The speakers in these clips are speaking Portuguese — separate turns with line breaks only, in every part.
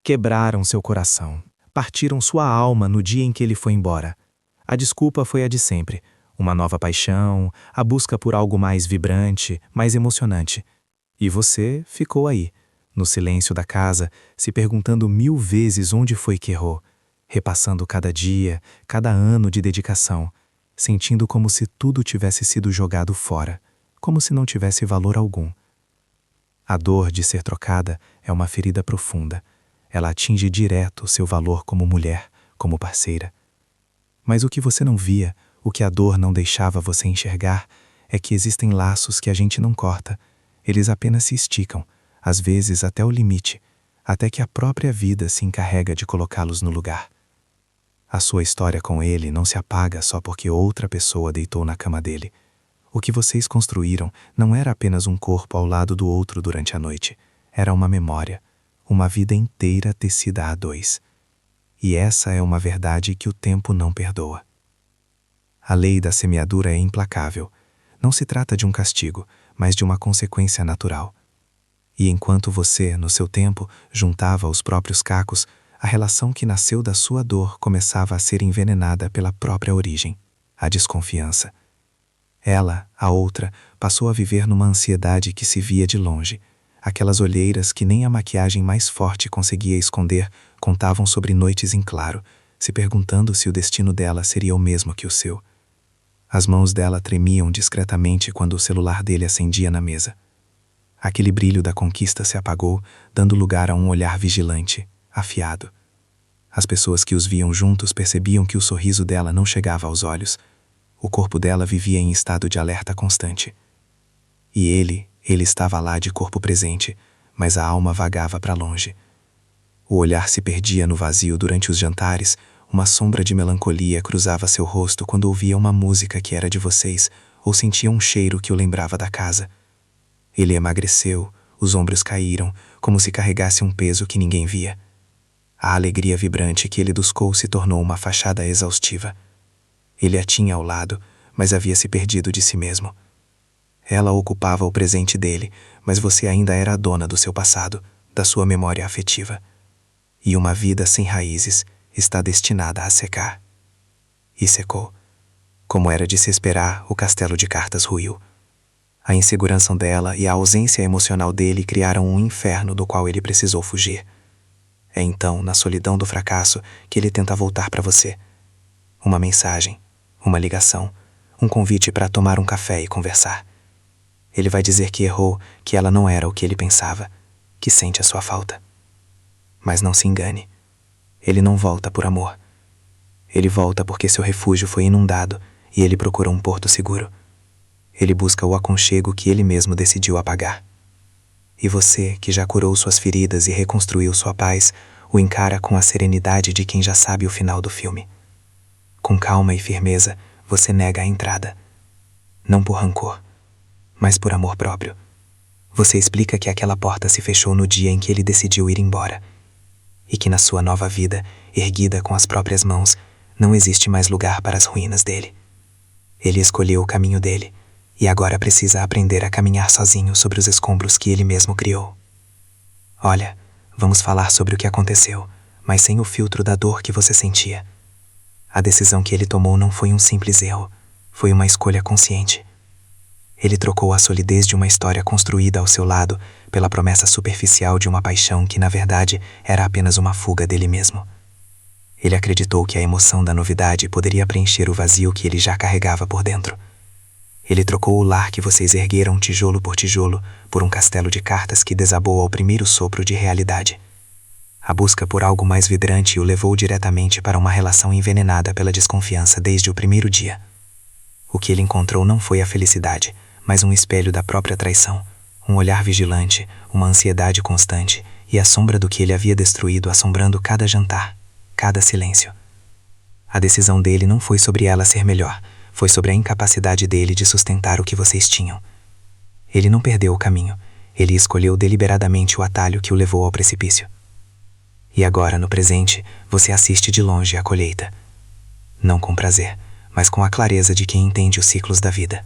Quebraram seu coração. Partiram sua alma no dia em que ele foi embora. A desculpa foi a de sempre. Uma nova paixão, a busca por algo mais vibrante, mais emocionante. E você ficou aí, no silêncio da casa, se perguntando 1000 vezes onde foi que errou, repassando cada dia, cada ano de dedicação, sentindo como se tudo tivesse sido jogado fora, como se não tivesse valor algum. A dor de ser trocada é uma ferida profunda. Ela atinge direto seu valor como mulher, como parceira. Mas o que você não via, o que a dor não deixava você enxergar, é que existem laços que a gente não corta. Eles apenas se esticam, às vezes até o limite, até que a própria vida se encarrega de colocá-los no lugar. A sua história com ele não se apaga só porque outra pessoa deitou na cama dele. O que vocês construíram não era apenas um corpo ao lado do outro durante a noite. Era uma memória, uma vida inteira tecida a dois. E essa é uma verdade que o tempo não perdoa. A lei da semeadura é implacável. Não se trata de um castigo, mas de uma consequência natural. E enquanto você, no seu tempo, juntava os próprios cacos, a relação que nasceu da sua dor começava a ser envenenada pela própria origem, a desconfiança. Ela, a outra, passou a viver numa ansiedade que se via de longe. Aquelas olheiras que nem a maquiagem mais forte conseguia esconder contavam sobre noites em claro, se perguntando se o destino dela seria o mesmo que o seu. As mãos dela tremiam discretamente quando o celular dele acendia na mesa. Aquele brilho da conquista se apagou, dando lugar a um olhar vigilante, afiado. As pessoas que os viam juntos percebiam que o sorriso dela não chegava aos olhos. O corpo dela vivia em estado de alerta constante. E ele estava lá de corpo presente, mas a alma vagava para longe. O olhar se perdia no vazio durante os jantares, uma sombra de melancolia cruzava seu rosto quando ouvia uma música que era de vocês ou sentia um cheiro que o lembrava da casa. Ele emagreceu, os ombros caíram, como se carregasse um peso que ninguém via. A alegria vibrante que ele buscou se tornou uma fachada exaustiva. Ele a tinha ao lado, mas havia se perdido de si mesmo. Ela ocupava o presente dele, mas você ainda era a dona do seu passado, da sua memória afetiva. E uma vida sem raízes está destinada a secar. E secou. Como era de se esperar, o castelo de cartas ruiu. A insegurança dela e a ausência emocional dele criaram um inferno do qual ele precisou fugir. É então, na solidão do fracasso, que ele tenta voltar para você. Uma mensagem, uma ligação, um convite para tomar um café e conversar. Ele vai dizer que errou, que ela não era o que ele pensava, que sente a sua falta. Mas não se engane. Ele não volta por amor. Ele volta porque seu refúgio foi inundado e ele procura um porto seguro. Ele busca o aconchego que ele mesmo decidiu apagar. E você, que já curou suas feridas e reconstruiu sua paz, o encara com a serenidade de quem já sabe o final do filme. Com calma e firmeza, você nega a entrada. Não por rancor, mas por amor próprio. Você explica que aquela porta se fechou no dia em que ele decidiu ir embora. E que na sua nova vida, erguida com as próprias mãos, não existe mais lugar para as ruínas dele. Ele escolheu o caminho dele, e agora precisa aprender a caminhar sozinho sobre os escombros que ele mesmo criou. Olha, vamos falar sobre o que aconteceu, mas sem o filtro da dor que você sentia. A decisão que ele tomou não foi um simples erro, foi uma escolha consciente. Ele trocou a solidez de uma história construída ao seu lado pela promessa superficial de uma paixão que, na verdade, era apenas uma fuga dele mesmo. Ele acreditou que a emoção da novidade poderia preencher o vazio que ele já carregava por dentro. Ele trocou o lar que vocês ergueram tijolo por tijolo por um castelo de cartas que desabou ao primeiro sopro de realidade. A busca por algo mais vibrante o levou diretamente para uma relação envenenada pela desconfiança desde o primeiro dia. O que ele encontrou não foi a felicidade, mas um espelho da própria traição, um olhar vigilante, uma ansiedade constante e a sombra do que ele havia destruído assombrando cada jantar, cada silêncio. A decisão dele não foi sobre ela ser melhor, foi sobre a incapacidade dele de sustentar o que vocês tinham. Ele não perdeu o caminho, ele escolheu deliberadamente o atalho que o levou ao precipício. E agora, no presente, você assiste de longe à colheita. Não com prazer, mas com a clareza de quem entende os ciclos da vida.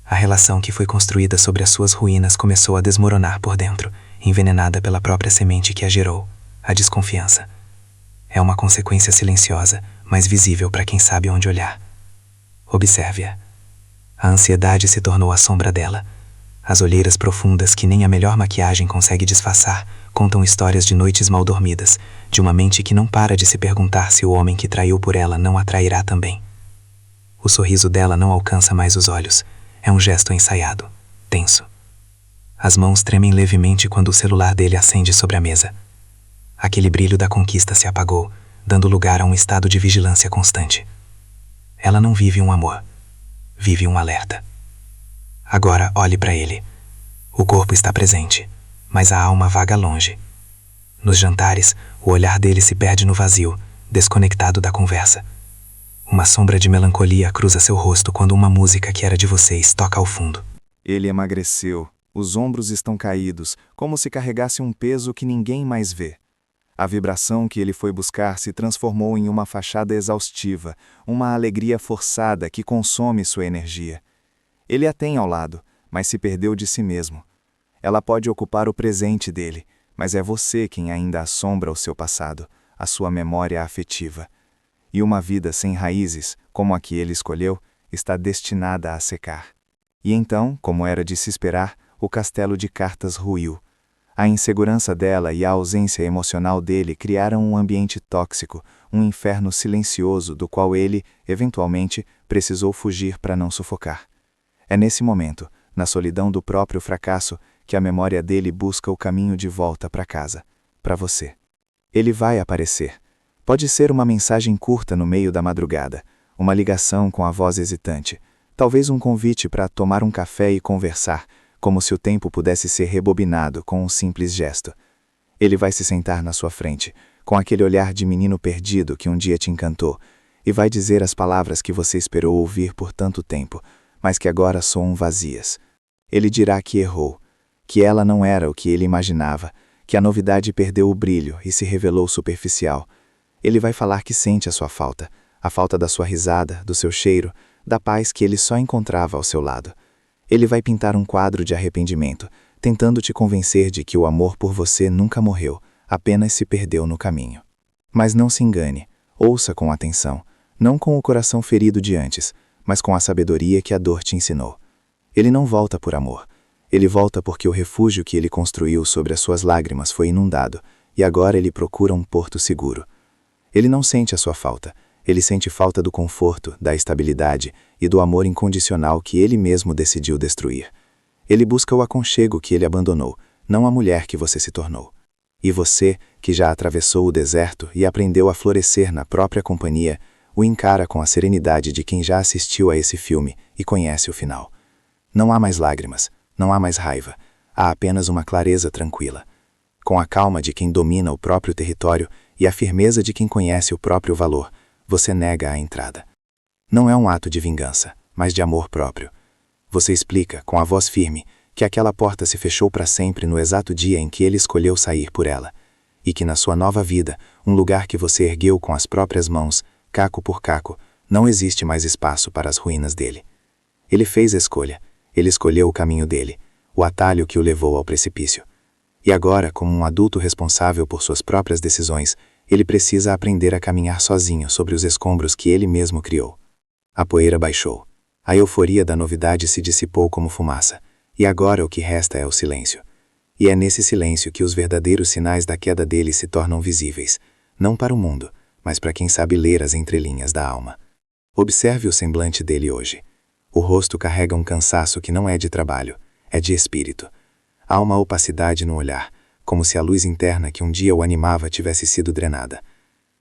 A relação que foi construída sobre as suas ruínas começou a desmoronar por dentro, envenenada pela própria semente que a gerou. a desconfiança. É uma consequência silenciosa, mas visível para quem sabe onde olhar. Observe-a. A ansiedade se tornou a sombra dela. As olheiras profundas que nem a melhor maquiagem consegue disfarçar contam histórias de noites mal dormidas, de uma mente que não para de se perguntar se o homem que traiu por ela não a trairá também. O sorriso dela não alcança mais os olhos. É um gesto ensaiado, tenso. As mãos tremem levemente quando o celular dele acende sobre a mesa. Aquele brilho da conquista se apagou, dando lugar a um estado de vigilância constante. Ela não vive um amor, vive um alerta. Agora olhe para ele. O corpo está presente, mas a alma vaga longe. Nos jantares, o olhar dele se perde no vazio, desconectado da conversa. Uma sombra de melancolia cruza seu rosto quando uma música que era de vocês toca ao fundo.
Ele emagreceu, os ombros estão caídos, como se carregasse um peso que ninguém mais vê. A vibração que ele foi buscar se transformou em uma fachada exaustiva, uma alegria forçada que consome sua energia. Ele a tem ao lado, mas se perdeu de si mesmo. Ela pode ocupar o presente dele, mas é você quem ainda assombra o seu passado, a sua memória afetiva. E uma vida sem raízes, como a que ele escolheu, está destinada a secar. E então, como era de se esperar, o castelo de cartas ruiu. A insegurança dela e a ausência emocional dele criaram um ambiente tóxico, um inferno silencioso do qual ele, eventualmente, precisou fugir para não sufocar. É nesse momento, na solidão do próprio fracasso, que a memória dele busca o caminho de volta para casa, para você. Ele vai aparecer. Pode ser uma mensagem curta no meio da madrugada, uma ligação com a voz hesitante, talvez um convite para tomar um café e conversar, como se o tempo pudesse ser rebobinado com um simples gesto. Ele vai se sentar na sua frente, com aquele olhar de menino perdido que um dia te encantou, e vai dizer as palavras que você esperou ouvir por tanto tempo, mas que agora soam vazias. Ele dirá que errou, que ela não era o que ele imaginava, que a novidade perdeu o brilho e se revelou superficial. Ele vai falar que sente a sua falta, a falta da sua risada, do seu cheiro, da paz que ele só encontrava ao seu lado. Ele vai pintar um quadro de arrependimento, tentando te convencer de que o amor por você nunca morreu, apenas se perdeu no caminho. Mas não se engane, ouça com atenção, não com o coração ferido de antes, mas com a sabedoria que a dor te ensinou. Ele não volta por amor. Ele volta porque o refúgio que ele construiu sobre as suas lágrimas foi inundado, e agora ele procura um porto seguro. Ele não sente a sua falta. Ele sente falta do conforto, da estabilidade e do amor incondicional que ele mesmo decidiu destruir. Ele busca o aconchego que ele abandonou, não a mulher que você se tornou. E você, que já atravessou o deserto e aprendeu a florescer na própria companhia, o encara com a serenidade de quem já assistiu a esse filme e conhece o final. Não há mais lágrimas, não há mais raiva, há apenas uma clareza tranquila. Com a calma de quem domina o próprio território e a firmeza de quem conhece o próprio valor, você nega a entrada. Não é um ato de vingança, mas de amor próprio. Você explica, com a voz firme, que aquela porta se fechou para sempre no exato dia em que ele escolheu sair por ela, e que na sua nova vida, um lugar que você ergueu com as próprias mãos, caco por caco, não existe mais espaço para as ruínas dele. Ele fez a escolha, ele escolheu o caminho dele, o atalho que o levou ao precipício. E agora, como um adulto responsável por suas próprias decisões, ele precisa aprender a caminhar sozinho sobre os escombros que ele mesmo criou. A poeira baixou. A euforia da novidade se dissipou como fumaça, e agora o que resta é o silêncio. E é nesse silêncio que os verdadeiros sinais da queda dele se tornam visíveis, não para o mundo, mas para quem sabe ler as entrelinhas da alma. Observe o semblante dele hoje. O rosto carrega um cansaço que não é de trabalho, é de espírito. Há uma opacidade no olhar, como se a luz interna que um dia o animava tivesse sido drenada.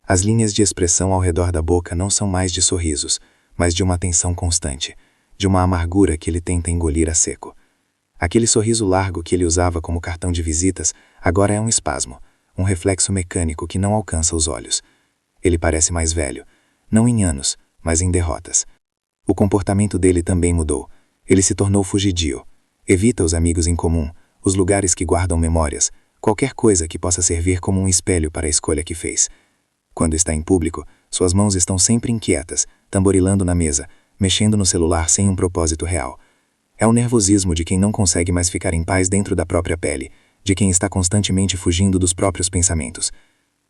As linhas de expressão ao redor da boca não são mais de sorrisos, mas de uma tensão constante, de uma amargura que ele tenta engolir a seco. Aquele sorriso largo que ele usava como cartão de visitas agora é um espasmo, um reflexo mecânico que não alcança os olhos. Ele parece mais velho, não em anos, mas em derrotas. O comportamento dele também mudou. Ele se tornou fugidio. Evita os amigos em comum, os lugares que guardam memórias, qualquer coisa que possa servir como um espelho para a escolha que fez. Quando está em público, suas mãos estão sempre inquietas, tamborilando na mesa, mexendo no celular sem um propósito real. É o nervosismo de quem não consegue mais ficar em paz dentro da própria pele, de quem está constantemente fugindo dos próprios pensamentos.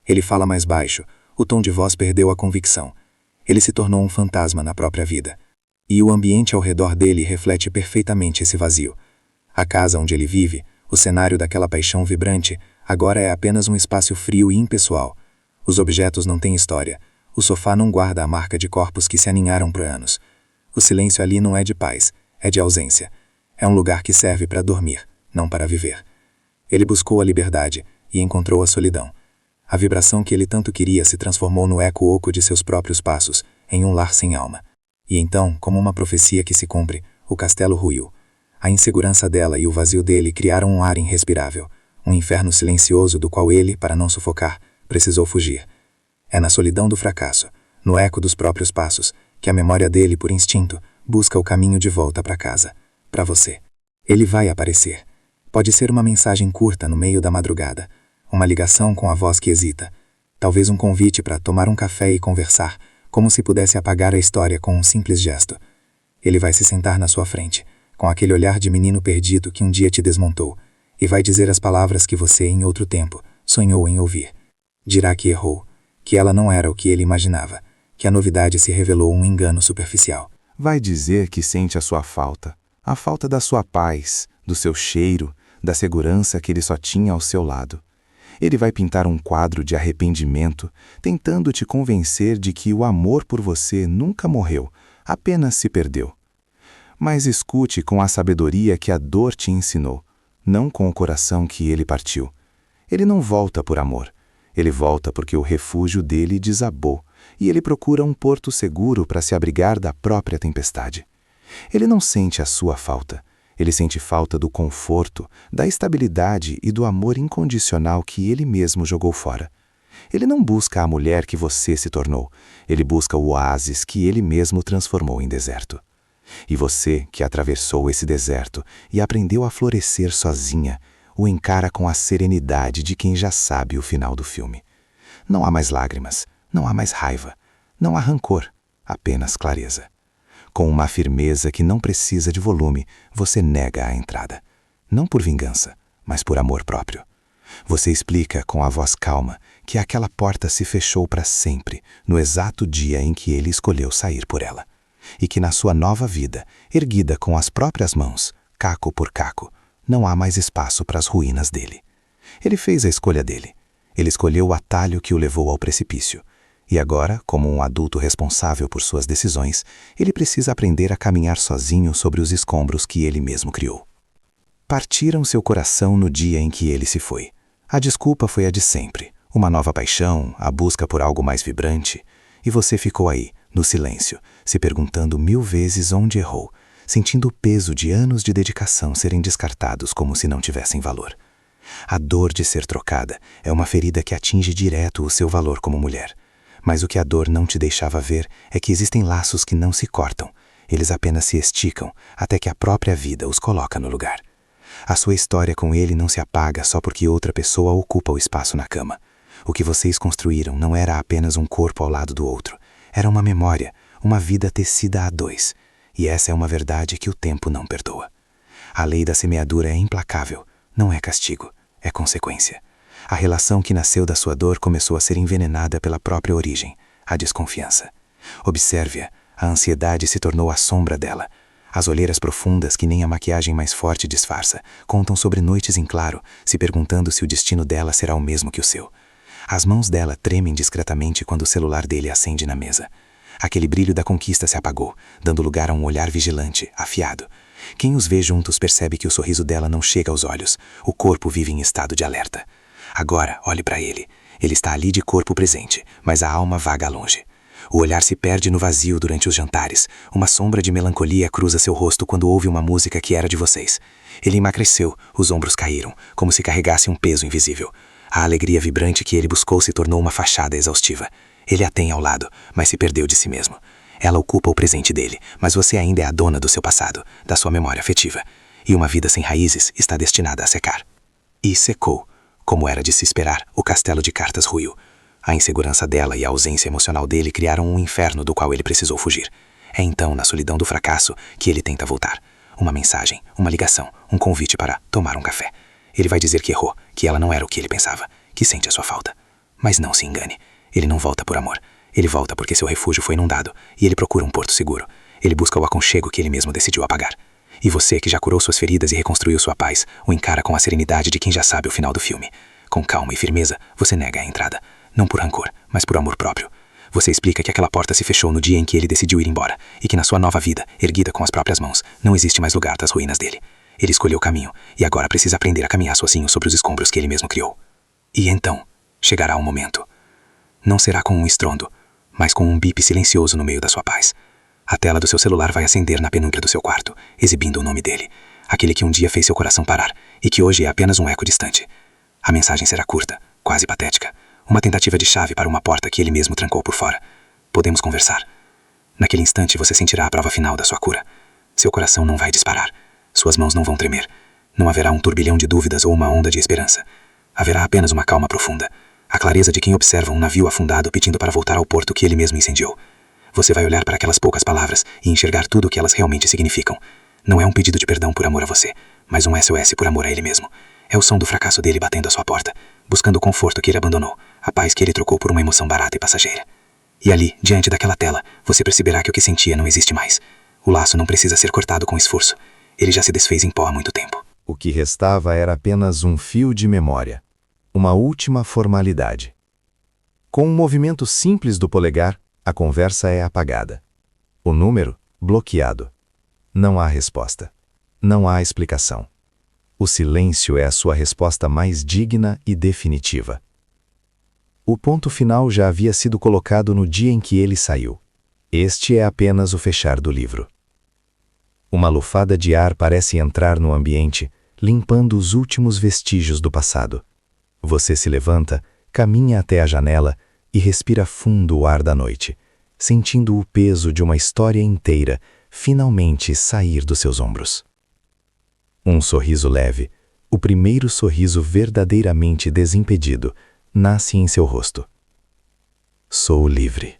Ele fala mais baixo, o tom de voz perdeu a convicção. Ele se tornou um fantasma na própria vida. E o ambiente ao redor dele reflete perfeitamente esse vazio. A casa onde ele vive, o cenário daquela paixão vibrante, agora é apenas um espaço frio e impessoal. Os objetos não têm história. O sofá não guarda a marca de corpos que se aninharam por anos. O silêncio ali não é de paz, é de ausência. É um lugar que serve para dormir, não para viver. Ele buscou a liberdade e encontrou a solidão. A vibração que ele tanto queria se transformou no eco oco de seus próprios passos, em um lar sem alma. E então, como uma profecia que se cumpre, o castelo ruiu. A insegurança dela e o vazio dele criaram um ar irrespirável, um inferno silencioso do qual ele, para não sufocar, precisou fugir. É na solidão do fracasso, no eco dos próprios passos, que a memória dele, por instinto, busca o caminho de volta para casa, para você. Ele vai aparecer. Pode ser uma mensagem curta no meio da madrugada, uma ligação com a voz que hesita, talvez um convite para tomar um café e conversar, como se pudesse apagar a história com um simples gesto. Ele vai se sentar na sua frente, com aquele olhar de menino perdido que um dia te desmontou, e vai dizer as palavras que você, em outro tempo, sonhou em ouvir. Dirá que errou, que ela não era o que ele imaginava, que a novidade se revelou um engano superficial.
Vai dizer que sente a sua falta, a falta da sua paz, do seu cheiro, da segurança que ele só tinha ao seu lado. Ele vai pintar um quadro de arrependimento, tentando te convencer de que o amor por você nunca morreu, apenas se perdeu. Mas escute com a sabedoria que a dor te ensinou, não com o coração que ele partiu. Ele não volta por amor. Ele volta porque o refúgio dele desabou, e ele procura um porto seguro para se abrigar da própria tempestade. Ele não sente a sua falta. Ele sente falta do conforto, da estabilidade e do amor incondicional que ele mesmo jogou fora. Ele não busca a mulher que você se tornou. Ele busca o oásis que ele mesmo transformou em deserto. E você, que atravessou esse deserto e aprendeu a florescer sozinha, o encara com a serenidade de quem já sabe o final do filme. Não há mais lágrimas, não há mais raiva, não há rancor, apenas clareza. Com uma firmeza que não precisa de volume, você nega a entrada. Não por vingança, mas por amor próprio. Você explica com a voz calma que aquela porta se fechou para sempre, no exato dia em que ele escolheu sair por ela. E que na sua nova vida, erguida com as próprias mãos, caco por caco, não há mais espaço para as ruínas dele. Ele fez a escolha dele. Ele escolheu o atalho que o levou ao precipício. E agora, como um adulto responsável por suas decisões, ele precisa aprender a caminhar sozinho sobre os escombros que ele mesmo criou. Partiram seu coração no dia em que ele se foi. A desculpa foi a de sempre, uma nova paixão, a busca por algo mais vibrante, e você ficou aí, no silêncio, se perguntando 1000 vezes onde errou, sentindo o peso de anos de dedicação serem descartados como se não tivessem valor. A dor de ser trocada é uma ferida que atinge direto o seu valor como mulher. Mas o que a dor não te deixava ver é que existem laços que não se cortam, eles apenas se esticam até que a própria vida os coloca no lugar. A sua história com ele não se apaga só porque outra pessoa ocupa o espaço na cama. O que vocês construíram não era apenas um corpo ao lado do outro, era uma memória, uma vida tecida a dois. E essa é uma verdade que o tempo não perdoa. A lei da semeadura é implacável, não é castigo, é consequência. A relação que nasceu da sua dor começou a ser envenenada pela própria origem, a desconfiança. Observe-a, a ansiedade se tornou a sombra dela. As olheiras profundas que nem a maquiagem mais forte disfarça, contam sobre noites em claro, se perguntando se o destino dela será o mesmo que o seu. As mãos dela tremem discretamente quando o celular dele acende na mesa. Aquele brilho da conquista se apagou, dando lugar a um olhar vigilante, afiado. Quem os vê juntos percebe que o sorriso dela não chega aos olhos, o corpo vive em estado de alerta. Agora, olhe para ele. Ele está ali de corpo presente, mas a alma vaga longe. O olhar se perde no vazio durante os jantares. Uma sombra de melancolia cruza seu rosto quando ouve uma música que era de vocês. Ele emagreceu, os ombros caíram, como se carregasse um peso invisível. A alegria vibrante que ele buscou se tornou uma fachada exaustiva. Ele a tem ao lado, mas se perdeu de si mesmo. Ela ocupa o presente dele, mas você ainda é a dona do seu passado, da sua memória afetiva. E uma vida sem raízes está destinada a secar. E secou. Como era de se esperar, o castelo de cartas ruiu. A insegurança dela e a ausência emocional dele criaram um inferno do qual ele precisou fugir. É então, na solidão do fracasso, que ele tenta voltar. Uma mensagem, uma ligação, um convite para tomar um café. Ele vai dizer que errou, que ela não era o que ele pensava, que sente a sua falta.
Mas não se engane. Ele não volta por amor. Ele volta porque seu refúgio foi inundado e ele procura um porto seguro. Ele busca o aconchego que ele mesmo decidiu apagar. E você, que já curou suas feridas e reconstruiu sua paz, o encara com a serenidade de quem já sabe o final do filme. Com calma e firmeza, você nega a entrada. Não por rancor, mas por amor próprio. Você explica que aquela porta se fechou no dia em que ele decidiu ir embora, e que na sua nova vida, erguida com as próprias mãos, não existe mais lugar das ruínas dele. Ele escolheu o caminho, e agora precisa aprender a caminhar sozinho sobre os escombros que ele mesmo criou. E então, chegará um momento. Não será com um estrondo, mas com um bip silencioso no meio da sua paz. A tela do seu celular vai acender na penumbra do seu quarto, exibindo o nome dele, aquele que um dia fez seu coração parar, e que hoje é apenas um eco distante. A mensagem será curta, quase patética, uma tentativa de chave para uma porta que ele mesmo trancou por fora. Podemos conversar. Naquele instante você sentirá a prova final da sua cura. Seu coração não vai disparar, suas mãos não vão tremer. Não haverá um turbilhão de dúvidas ou uma onda de esperança. Haverá apenas uma calma profunda, a clareza de quem observa um navio afundado pedindo para voltar ao porto que ele mesmo incendiou. Você vai olhar para aquelas poucas palavras e enxergar tudo o que elas realmente significam. Não é um pedido de perdão por amor a você, mas um SOS por amor a ele mesmo. É o som do fracasso dele batendo à sua porta, buscando o conforto que ele abandonou, a paz que ele trocou por uma emoção barata e passageira. E ali, diante daquela tela, você perceberá que o que sentia não existe mais. O laço não precisa ser cortado com esforço. Ele já se desfez em pó há muito tempo.
O que restava era apenas um fio de memória. Uma última formalidade. Com um movimento simples do polegar, a conversa é apagada. O número, bloqueado. Não há resposta. Não há explicação. O silêncio é a sua resposta mais digna e definitiva. O ponto final já havia sido colocado no dia em que ele saiu. Este é apenas o fechar do livro. Uma lufada de ar parece entrar no ambiente, limpando os últimos vestígios do passado. Você se levanta, caminha até a janela e respira fundo o ar da noite, sentindo o peso de uma história inteira finalmente sair dos seus ombros. Um sorriso leve, o primeiro sorriso verdadeiramente desimpedido, nasce em seu rosto. Sou livre.